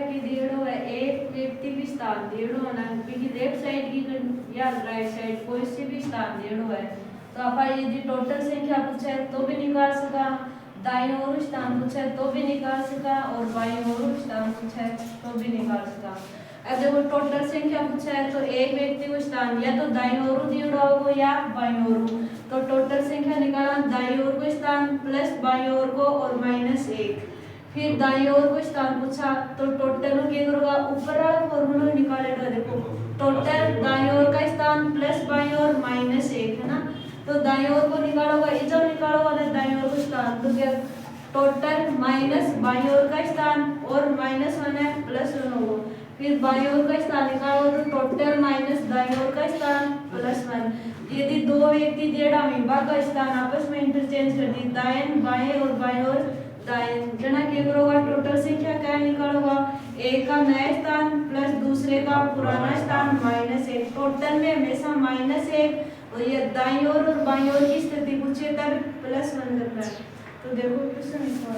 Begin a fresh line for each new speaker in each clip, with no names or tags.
की दिएड़ो है एक व्यक्ति भी स्थान दिएड़ो है ना क्योंकि लेफ्ट साइड की या राइट साइड कोई से भी स्थान दिएड़ो है तो आप यदि टोटल संख्या पूछा है तो भी निकाल सका, दाईं ओर स्थान पूछा है तो भी निकाल सका और बाईं ओर स्थान पूछा है तो भी निकाल सका। अब देखो टोटल संख्या पूछा है तो एक व्यक्ति को स्थान या तो दाईं ओर दिएड़ो होगा या बाईं ओर, तो टोटल संख्या निकाला दाईं ओर को स्थान प्लस बाईं ओर को और -1। फिर दाईं ओर को स्थान पूछा तो टोटल क्या करोगा ऊपर वाला फॉर्मूला निकालेगा। देखो टोटल दाईं ओर का स्थान प्लस बाईं ओर -1 है ना, तो दाईं ओर को निकालोगा इधर निकालोगा ना दाईं ओर को स्थान तो क्या टोटल माइनस बाईं ओर का स्थान और -1 है +1 होगा। फिर बाईं ओर का स्थान निकालो तो टोटल माइनस दाईं ओर का स्थान +1। यदि दो व्यक्ति दिएड़ा विभाग का स्थान आपस में इंटरचेंज कर दी दाएं बाएं और बाएं और दाएं जना क्या करोगा टोटल संख्या क्या निकालोगा एक का नया स्थान प्लस दूसरे का पुराना स्थान -1। टोटल में हमेशा -1 और ये दाईं ओर और बाईं ओर की स्थिति पूछे तब +1 करना है। तो देखो क्वेश्चन लिखो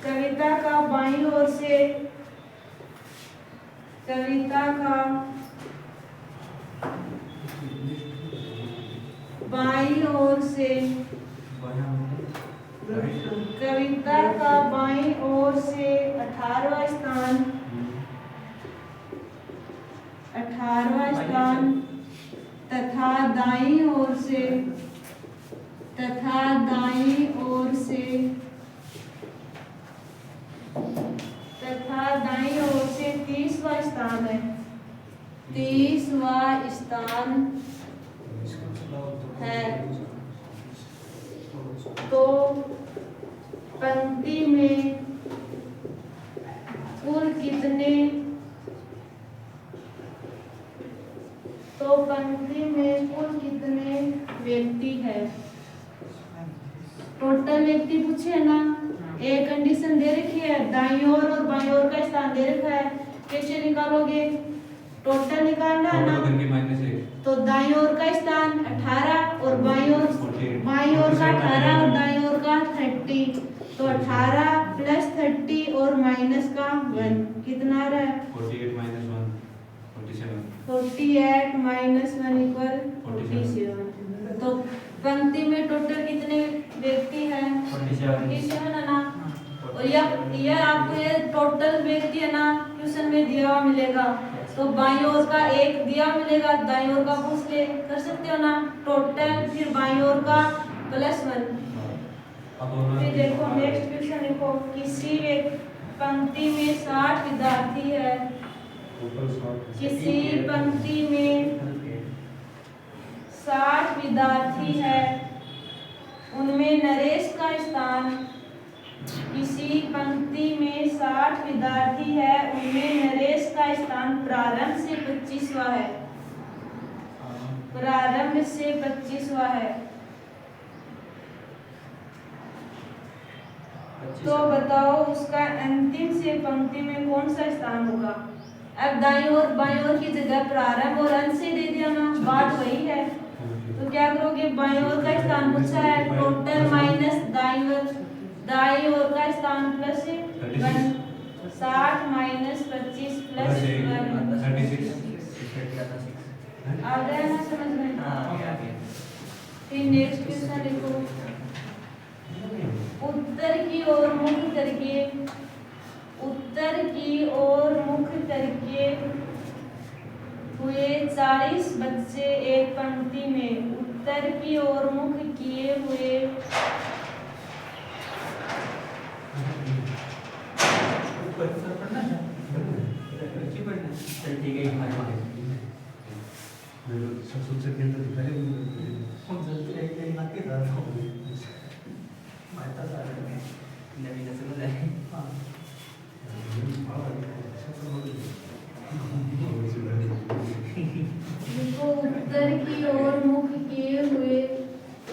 कविता का बाईं ओर से कविता का बाईं ओर से कविता का बाईं ओर से 18वां स्थान तथा दाईं ओर से 30वां स्थान है 30वां स्थान है। तो पंक्ति में कुल कितने व्यक्ति है। टोटल व्यक्ति पूछे है ना, एक कंडीशन दे रखी है दाईं ओर और बाईं ओर का स्थान दे रखा है, कैसे निकालोगे टोटल निकालना है ना, तो दाईं ओर का स्थान 18 और बाईं ओर का 18 और दाईं ओर का 30, तो 18 प्लस 30 और माइनस का 1 कितना आ रहा है
48 - 1 47।
48 - 1 = 47। तो पंक्ति में टोटल कितने व्यक्ति हैं 47 है ना। और यह आपको ये टोटल व्यक्ति है ना क्वेश्चन में दिया हुआ मिलेगा, तो बाईं ओर का एक दिया मिलेगा दाईं ओर का पूछ ले कर सकते हो ना टोटल, फिर बाईं ओर का +1। फिर देखो नेक्स्ट क्वेश्चन देखो किसी एक पंक्ति में 60 विद्यार्थी है, किसी पंक्ति में 60 विद्यार्थी है उनमें नरेश का स्थान, किसी पंक्ति में 60 विद्यार्थी है उनमें नरेश का स्थान प्रारंभ से 25वां है, प्रारंभ से 25वां है। तो बताओ उसका अंतिम से पंक्ति में कौन सा स्थान होगा। अब दाईं ओर बाईं ओर की जगह प्रारंभ और अंत से दे दिया ना, बात वही है। तो क्या करोगे बाईं ओर का स्थान पूछा है टोटल माइनस दाईं ओर का स्थान +1 60 - 25 +1 आ गया ना समझ में। फिर नेक्स्ट क्वेश्चन देखो उत्तर की ओर मुख करके हुए 40 बच्चे एक पंक्ति में उत्तर की ओर मुख किए हुए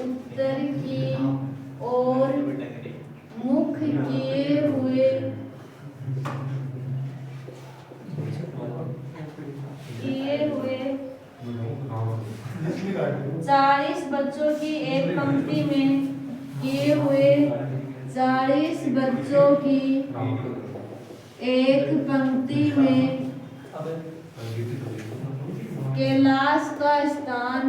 उत्तर की ओर मुख किए हुए मुख किए हुए 40 बच्चों की एक पंक्ति में किए हुए 40 बच्चों की एक पंक्ति में कैलाश का स्थान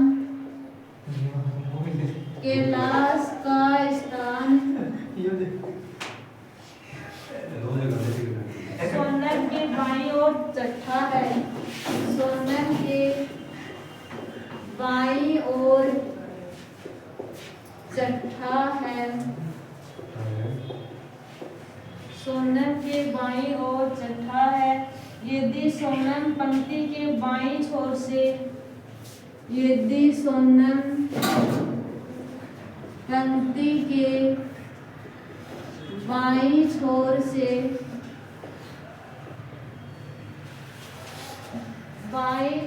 सोनम के बाईं ओर चट्टा है। सोनम के बाईं ओर चट्टा है। सोनम के बाईं ओर चट्टा है। यदि सोनम पंक्ति के बाईं छोर से पंक्ति के बाईं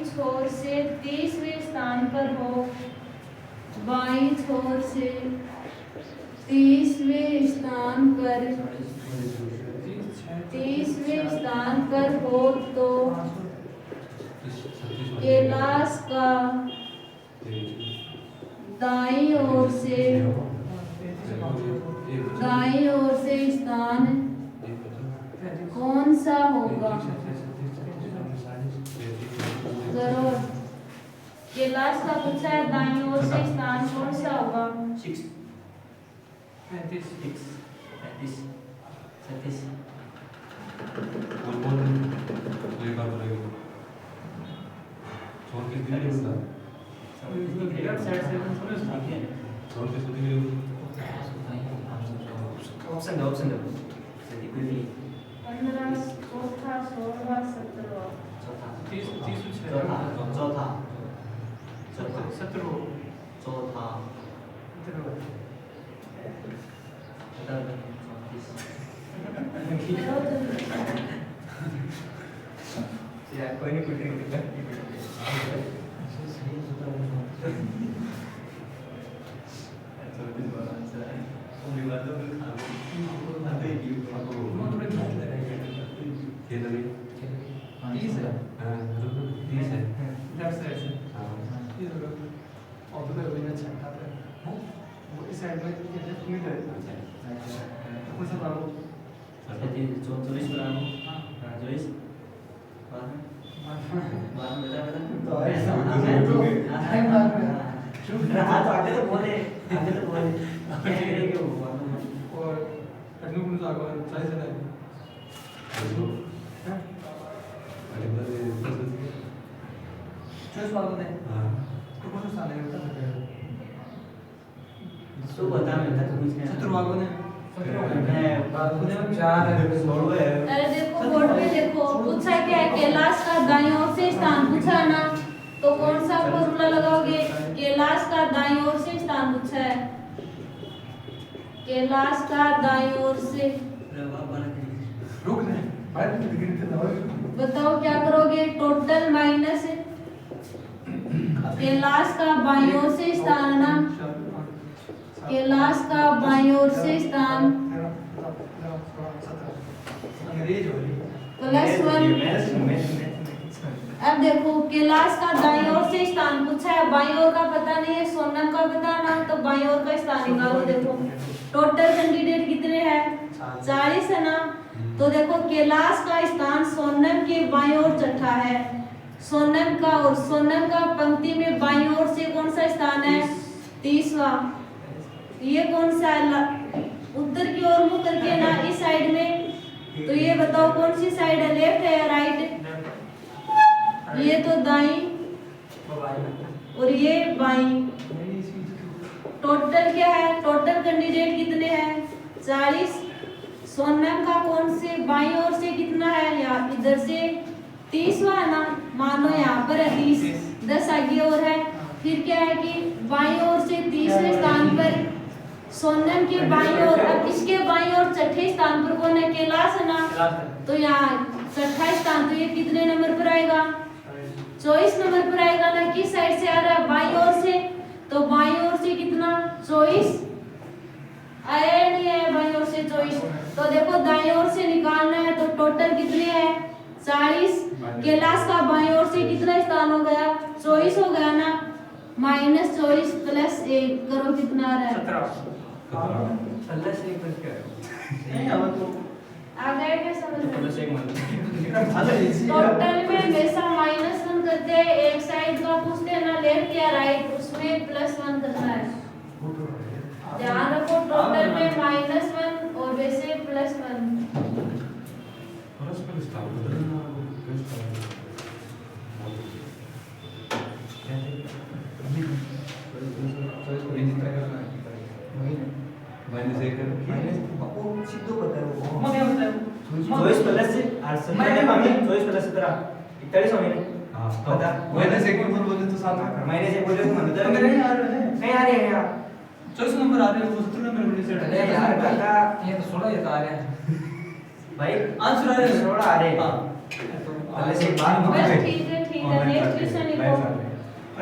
छोर से 30वें स्थान पर हो। बाईं छोर से 30वें स्थान पर हो तो कैलाश का दाईं ओर से स्थान कौन सा होगा? जरूर कैलाश का पूछा है, दाईं ओर से स्थान कौन सा होगा? 15, चौथा, 16वां, 17वां।
कोई नहीं कुछ नहीं
अरे देखो बोर्ड में देखो, पूछा क्या है? कैलाश का दाईं ओर से स्थान पूछा ना, तो कौन सा फॉर्मूला लगाओगे? कैलाश का दाईं ओर से स्थान पूछा है। कैलाश का दाईं ओर से बताओ क्या करोगे? टोटल माइनस कैलाश का बाईं ओर से स्थान ना, कैलाश का बाईं ओर से स्थान +1। अब देखो कैलाश का दाईं ओर से स्थान पूछा है, बाईं ओर का पता नहीं है, सोनम का पता ना, तो बाईं ओर का स्थान निकालो। देखो टोटल कैंडिडेट कितने हैं? 40 है ना। तो देखो कैलाश का स्थान सोनम के बाईं ओर चढ़ा है। सोनम का पंक्ति में बाईं ओर से कौन सा स्थान है? 30वां। ये कौन सा है? उत्तर की ओर मुख करके ना, इस साइड में। तो ये बताओ कौन सी साइड है? लेफ्ट है या राइट? ये तो दाईं और ये बाईं। टोटल क्या है? टोटल कैंडिडेट कितने हैं? 40। सोनम का कौन से बाईं ओर से कितना है? या इधर से 30वां है ना, मानो यहाँ पर है 30, 10 आगे और है। फिर क्या है कि बाईं ओर से 30वें स्थान पर सोनम के बाईं ओर, अब इसके बाईं ओर छठे स्थान पर कौन है? कैलाश है ना। तो यहाँ छठा स्थान, तो ये कितने नंबर पर आएगा? 24 नंबर पर आएगा ना। किस साइड से आ रहा है? बाईं ओर से। तो बाईं ओर से कितना? 24 आया नहीं है? बाईं ओर से 24। तो देखो दाईं ओर से निकालना है, तो टोटल कितने हैं? 40। कैलाश का बाईं ओर से कितना स्थान हो गया? 24 हो गया ना। -24 + 1 करो, कितना आ रहा है?
प्लस एक बन क्या
नहीं अब तो
आ गया क्या समझ में?
प्लस एक मान
अच्छा इसी
टोटल में हमेशा -1 करते हैं, एक साइड का पूछते हैं ना लेफ्ट या राइट, उसमें +1 करना है। ध्यान रखो टोटल में -1 और वैसे +1।
परस्पर माइनस एक
सीधो पता है वो
मग काय म्हणताय
24 प्लस से 8
मैंने मामी
24 प्लस 17 41 हो गए
हाँ
बता
माइनस एक ऊपर बोले तो साथ में
महीने से बोले तो मन
तो मेरे नहीं आ रहे हैं
नहीं आ रहे हैं यार
24 नंबर आ रहे हैं वो 17 नंबर मुझे सेट
अरे यार काका
ये तो 16 ये तो आ रहे हैं
भाई
आंसर आ रहे हैं
थोड़ा आ रहे हैं
हां
पहले से एक बात
बस ठीक है नेक्स्ट क्वेश्चन लिखो।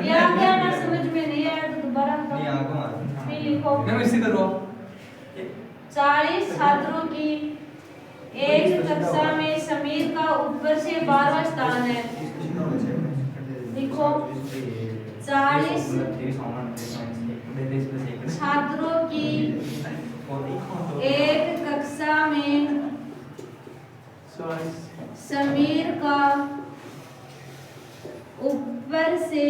या क्या ना समझ में नहीं आया तो दोबारा
नहीं
बताओ।
आंखों मार
फिर लिखो
मैं इसी कर रहा हूं
40 छात्रों की एक कक्षा में समीर का ऊपर से 12वां स्थान है। लिखो 40 छात्रों की एक कक्षा में समीर का ऊपर से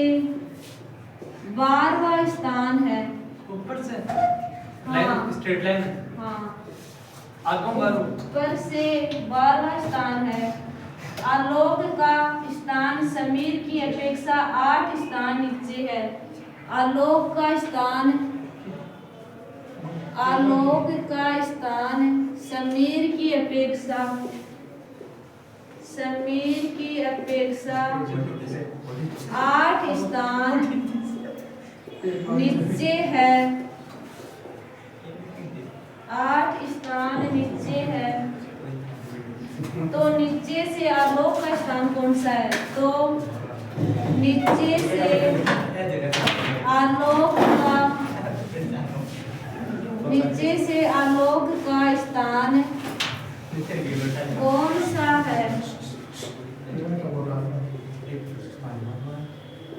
12वां स्थान है।
ऊपर से
हाँ।
लाइन स्ट्रेट लाइन
हाँ
आगम बारू
ऊपर से 12वां स्थान है। आलोक का स्थान समीर की अपेक्षा 8 स्थान नीचे है। आलोक का स्थान समीर की अपेक्षा 8 स्थान नीचे है। 8 स्थान नीचे है। तो नीचे से आलोक का स्थान कौन सा है? तो नीचे से आलोक का स्थान कौन सा है?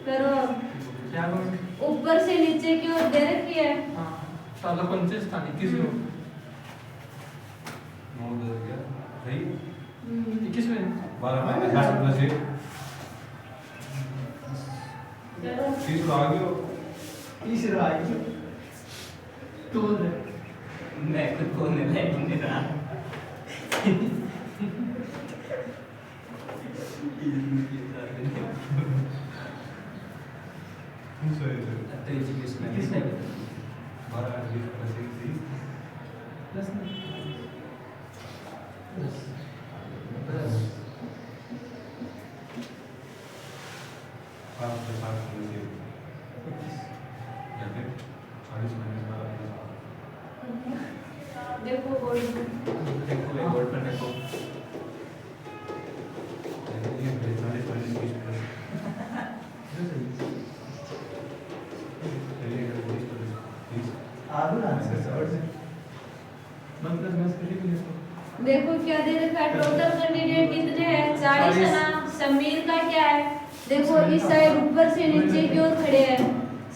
करो
क्या करूं
ऊपर से नीचे की ओर दे रखी है।
हां साला 25 स्थान 21 में
9 10 गया सही
21 में
12 माइनस 8 प्लस 1
करो
30 आ गयो
तीसरा आई
तो
मैं खुद बोलने लायक नहीं रहा
सही सही
तो एजुकेशन में
12 20 प्लस 1 30
प्लस
पाँच प्लस 8 प्लस 1 या फिर 40 माइनस 12 प्लस 8
देखो बोर्ड में।
देखो बोर्ड पर देखो
ये 40 माइनस 20 प्लस चलिए 20 प्लस 30
आगे ना सर
मन प्लस बस करिए भी इसको
देखो क्या दे रखा है। टोटल कैंडिडेट कितने हैं? 40 है ना। समीर का क्या है? देखो इस साइड ऊपर से नीचे की ओर खड़े हैं।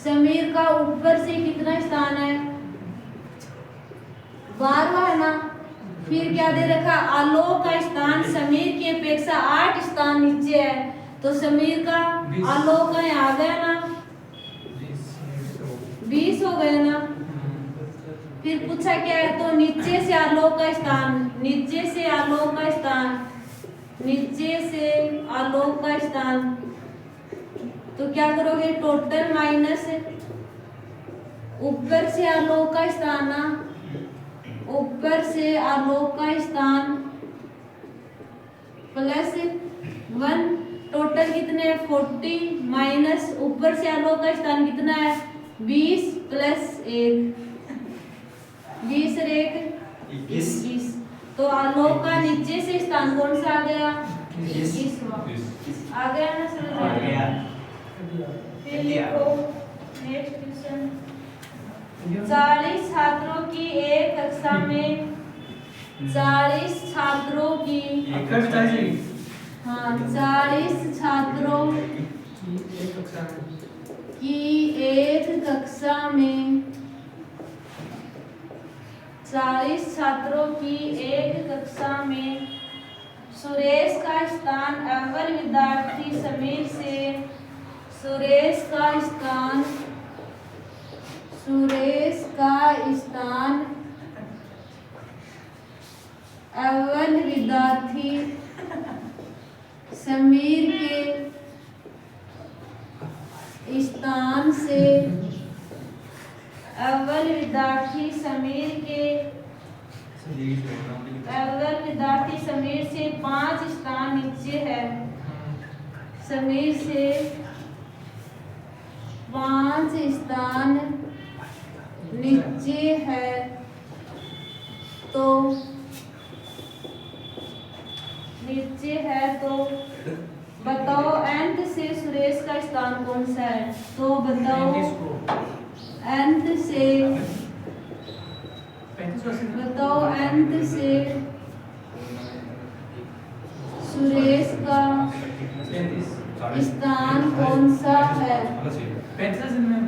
समीर का ऊपर से कितना स्थान है? 12वां है ना। फिर क्या दे रखा? आलोक का स्थान समीर की अपेक्षा 8 स्थान नीचे है। तो समीर का
20
आलोक का यहाँ आ गया ना 20 हो गया ना। फिर पूछा क्या है? तो नीचे से आलोक का स्थान तो क्या करोगे? टोटल माइनस ऊपर से आलोक का स्थान ना, ऊपर से आलोक का स्थान प्लस 1। टोटल कितने? 40 माइनस ऊपर से आलोक का स्थान कितना है? 20 प्लस 1 20 और 1 21। तो आलोक का नीचे से स्थान कौन सा आ गया? 21 आ गया ना। समझ
आ
में
गया
फिर लिखो नेक्स्ट क्वेश्चन। 40 छात्रों की एक कक्षा में 40 छात्रों की
एक कक्षा में
हाँ 40 छात्रों
एक कक्षा में
की एक कक्षा में 40 छात्रों की एक कक्षा में सुरेश का स्थान अव्वल विद्यार्थी समीर से सुरेश का स्थान अव्वल विद्यार्थी समीर के स्थान से अव्वल विद्यार्थी समीर से 5 स्थान नीचे है। समीर से 5 स्थान नीचे है तो बताओ nth से सुरेश का स्थान कौन सा है? तो बताओ nth से सुरेश का स्थान कौन सा है?
35 इनमें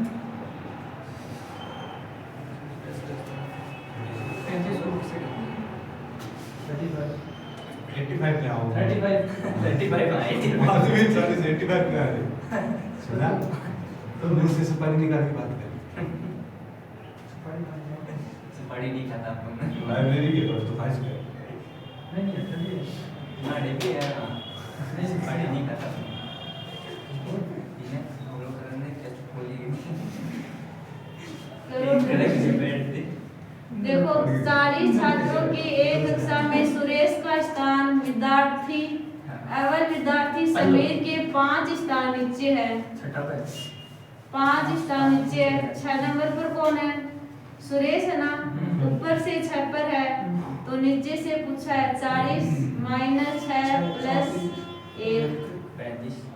85 में आओ
35 आए थे।
बाद में 85 में आ गए सुना तो मुझसे सुपारी निकाल के बात कर
सुपारी नहीं खाता अपन
लाइब्रेरी के दोस्त तो खास कर
नहीं
ना डेपी है नहीं सुपारी नहीं खाता इन्हें हम लोग करने टेस्ट खोली
देखो 40 छात्रों की एक कक्षा में सुरेश का स्थान अव्वल विद्यार्थी समीर के 5 स्थान नीचे है।
छठा पे
5 स्थान नीचे है। 6 नंबर पर कौन है? सुरेश है ना। ऊपर से 6 पर है तो नीचे से पूछा है 40 माइनस 6 प्लस 1
35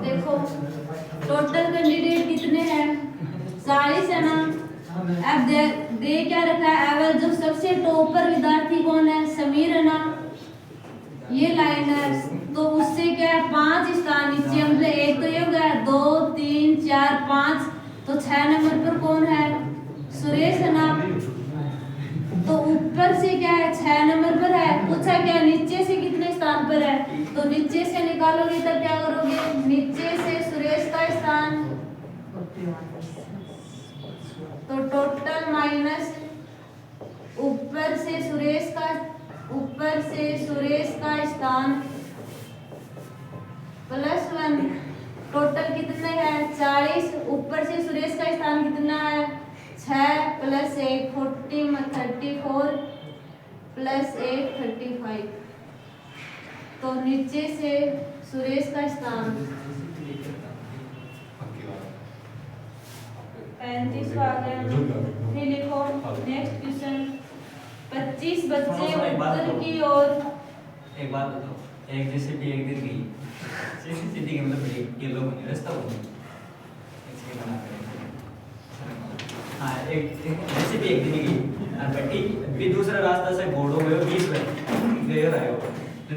देखो टोटल कैंडिडेट कितने हैं? 40 है ना। अब दे क्या रखा है? अव्वल जो सबसे टॉपर विद्यार्थी कौन है? समीर है ना। ये लाइन है तो उससे क्या है 5 स्थान नीचे मतलब एक तो ये हो गया 2 3 4 5 तो 6 नंबर पर कौन है? सुरेश है ना। तो ऊपर से क्या है 6 नंबर पर है। पूछा क्या नीचे से कितने स्थान पर है? तो नीचे से निकालोगे तब क्या करोगे? नीचे से सुरेश का स्थान तो टोटल माइनस ऊपर से सुरेश का स्थान प्लस 1 टोटल कितने हैं? 40 ऊपर से सुरेश का स्थान कितना है? 6 प्लस 1 34 प्लस 1 35 तो नीचे से सुरेश का स्थान 35 आ गया। फिर लिखो नेक्स्ट क्वेश्चन 25 बच्चे उत्तर की ओर
एक बात बताओ एक जैसे भी एक दिन गई सीधी के मतलब एक येलो बनी रास्ता बनी इसके बना कर हाँ एक जैसे भी एक दिन गई और बट्टी भी दूसरा रास्ता से घोड़ों में 20 में गए रहे हो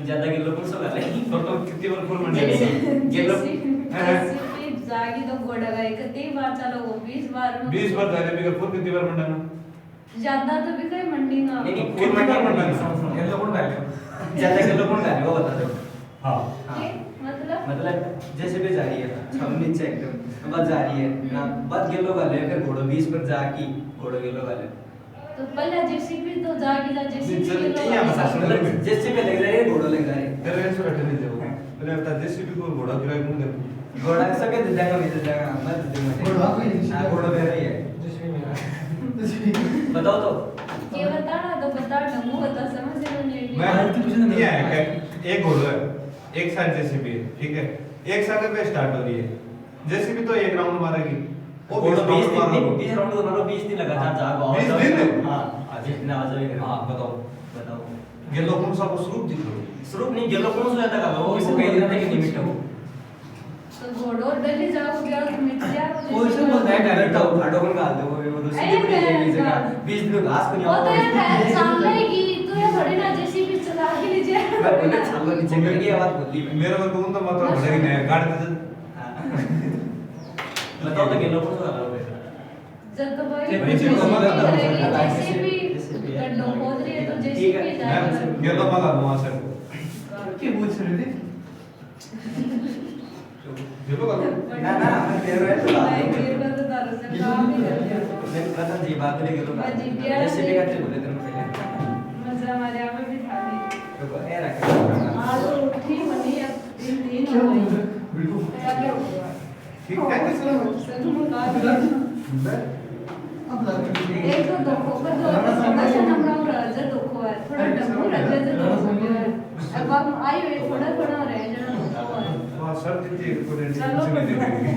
ज्यादा किलो कौन सा कर रहे
टोटल कितनी बार फुल मंडे
येलो
जागी तो घोड़ा गए कितनी बार चलोगे 20 बार
20 बार जाने भी फुल कितनी बार मंडे ना
ज्यादा तो भी कोई मंडी ना
नहीं
फुल मंडे मंडे
येलो कौन डाले
ज्यादा किलो कौन कर वो बता दो
हां
मतलब
जैसे भी जा रही है हम नीचे एकदम बस जा रही है ना बस गेलो का ले फिर घोड़ो 20 पर जाकी घोड़ो गेलो का ले
तो पहले जेसीबी तो जागी जा जेसीबी
जैसे भी लग रहा है घोड़ो लग रहा है
तेरे ऐसे बैठे नहीं जाओ पहले बता जेसीबी को घोड़ा गिराए मुंह दे
घोड़ा सके दे देगा मैं दे देगा मत दे मत घोड़ा मेरा ही है बताओ तो
ये बता ना तो बता नमो बता समझ में नहीं
मैं नहीं है एक घोड़ा है एक साइड जेसीबी है ठीक है एक साइड पे स्टार्ट हो रही है जेसीबी तो एक राउंड मारेगी
वो 20 राउंड तो मारो 20 दिन लगातार जागो
20 दिन
हां आज इतना आ जाएगा हां बताओ
गेलो कौन सा को स्वरूप दिख रहा है
स्वरूप नहीं गेलो कौन सा जाता का वो इसे कह देना कि लिमिट है
तो घोड़ो डली जाओ गया तो मिट जाओ
वो इसे बोलता है डायरेक्ट आटो में डाल दो वो दूसरी जगह 20 दिन घास को नहीं
वो तो यार सामने की तो ये थोड़ी ना जेसीबी चला के लीजिए
मैं बोले चलो नीचे कर गया बात बोली मैं
मेरे को तो मतलब बड़े ने गाड़ दे
बताओ तो गेलो पर तो रहा
जब तो भाई
भाई, जब तो मत आता,
जैसे भी गड्ढों खोद रही है तो जैसे
ठीक है,
भी
मैं
जाएगा
ये तो माला वहां से
क्या पूछ रहे थे?
ये तो करो
ना ना मैं कह रहा
भाई
है
मेरे को तो दारू से काम ही कर दिया
मैं पता जी बात ले गेलो
मैं जी गया
जैसे भी करते बोले तुम पहले
मजा हमारे यहाँ में भी था नहीं
तो ए रखा
आज तो उठी मनी अब दिन
क्या
हो
बोल
गई
रहे? बिल्कुल।
क्या क्या हुआ
ठीक है
सच में कहा
अब लग
एक तो धोखो पर दो थोड़ा सा नंबर और रजा धोखो है थोड़ा डब्बू रजा से धोखो है अब हम आई हुई थोड़ा थोड़ा रह जाना धोखो है
वहां सर दीजिए को रेडी
चलो
नहीं देंगे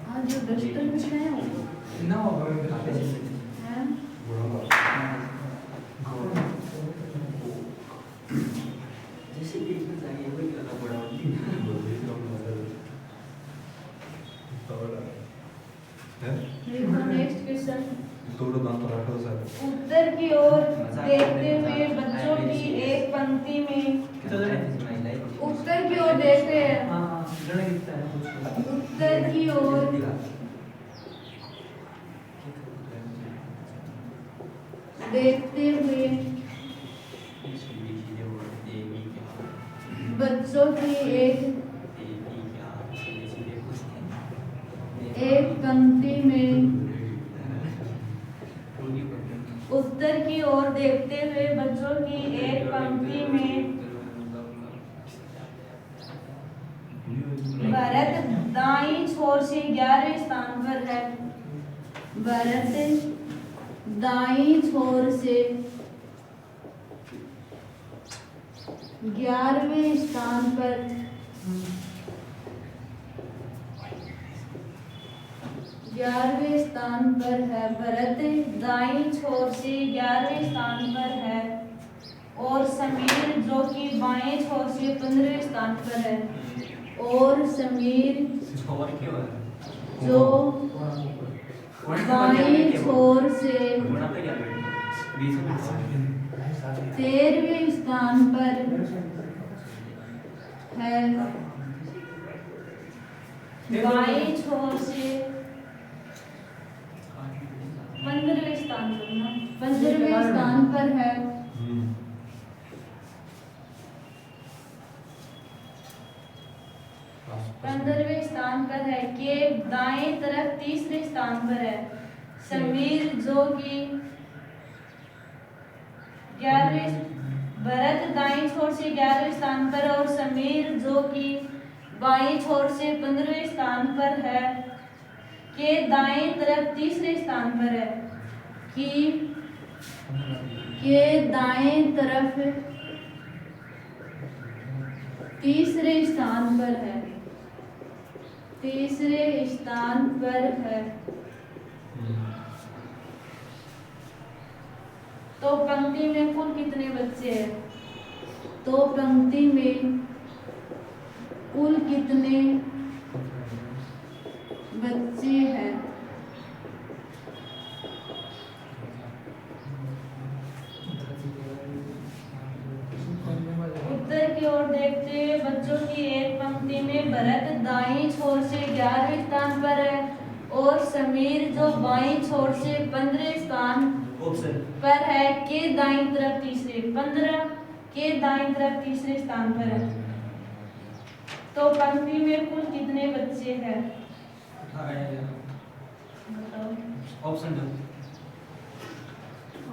हाँ जो डस्टर में है वो
ना होगा
हैं
जैसे भी इसमें जाएंगे वही करना पड़ा
देखो नेक्स्ट क्वेश्चन
तोड़ो दांत रखो सर
उत्तर की ओर देखते हुए बच्चों की एक पंक्ति में उत्तर की ओर देखते हैं उत्तर की ओर देखते हुए बच्चों की एक पंक्ति में उत्तर की ओर देखते हुए बच्चों की एक पंक्ति में भारत दाईं छोर से 11वें स्थान पर है भारत दाईं छोर से 11वें स्थान पर 11वें स्थान पर है भारत दाईं छोर से 11वें स्थान पर है और समीर जो कि बाएं छोर से 15वें स्थान पर है और समीर जो बाएं छोर से 13वें स्थान पर है बाएं छोर से 15वें स्थान पर ना 15वें स्थान पर है 15वें स्थान पर है के दाएं तरफ 3रे स्थान पर है समीर जो कि 11वें भरत दाईं छोर से 11वें स्थान पर और समीर जो कि बाईं छोर से 15वें स्थान पर है के दाएं तरफ 3रे स्थान पर है कि के दाएं तरफ 3रे स्थान पर है 3रे स्थान पर है तो पंक्ति में कुल कितने बच्चे हैं तो पंक्ति में कुल कितने बच्चे हैं उत्तर की ओर देखते हुए बच्चों की एक पंक्ति में भरत दाईं छोर से 11वें स्थान पर है और समीर जो बाईं छोर से 15वें स्थान पर है के दाईं तरफ 15 के दाईं तरफ 3रे स्थान पर है तो पंक्ति में कुल कितने बच्चे हैं बताओ
ऑप्शन दो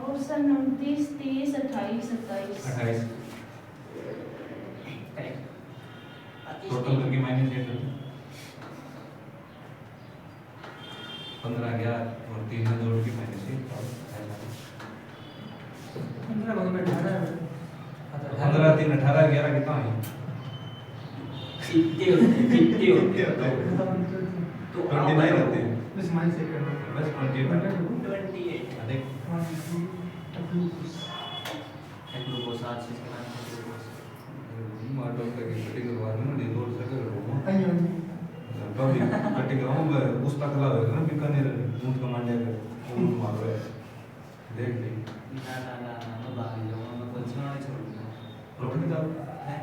ऑप्शन 29 30 28 27
28
करेक्ट
टोटल करके -8 15 11 और 3 में जोड़ के -8 15 3 18 11 कितना है
कितने होते हैं तो
29 होते हैं
बस मान से कर
बस 28
28
अधिक
एक लोग को साथ से करना
मार्टो का की कटिंग करवा देना नहीं लोड से कर
आइए
तो भी कटिंग कराऊं मैं उस तक ला देना बीकानेर ऊंट का मांडे का ऊंट मार रहा है देख ले
मैं भाग जाऊंगा, मैं कुछ नहीं छोड़ूंगा।
रोकने जाओ
है?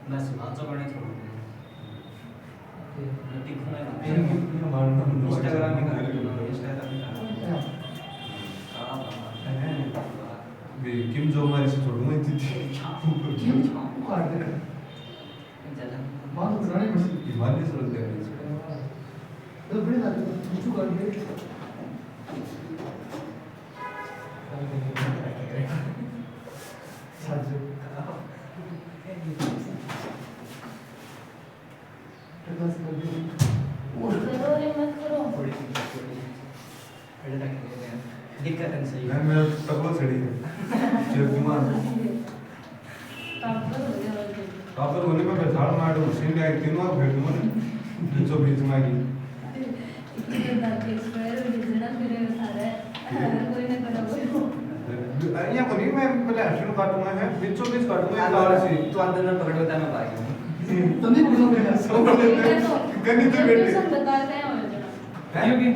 मैं सुबह नहीं छोड़ूंगा। मैं दिखूंगा ना।
ये मारना
इंस्टाग्राम में कर दूंगा, इंस्टाग्राम में कर दूंगा।
भी किम जो हमारे से छोड़ूंगा इतनी
क्यों काट दे बात बनाने में
हिमालय सड़क दे रही
तो बड़े ना कुछ कर दे साजो तो बस कर दे
करो रे मत करो।
दिक्कत है सही।
मैं मेरा टकला सड़ी है जब दिमाग
काम करो जरा जल्दी।
कापर होने में बैठाड़ मार दो सीन लाइक तीनों भेड़ मन बीचों बीच में आई
इतने दांत स्क्वायर में जितना फिरे उठा रहा है कोई ना करो कोई
यहाँ को नहीं मैं पहले हर्षण काटूंगा है बीचों बीच काटूंगा कार से
तो अंदर में पकड़ होता मैं भाग जाऊंगा।
तो नहीं बोलो मेरा
सब बोले
तो
गणित में बैठे
सब बताते हैं और जरा
क्योंकि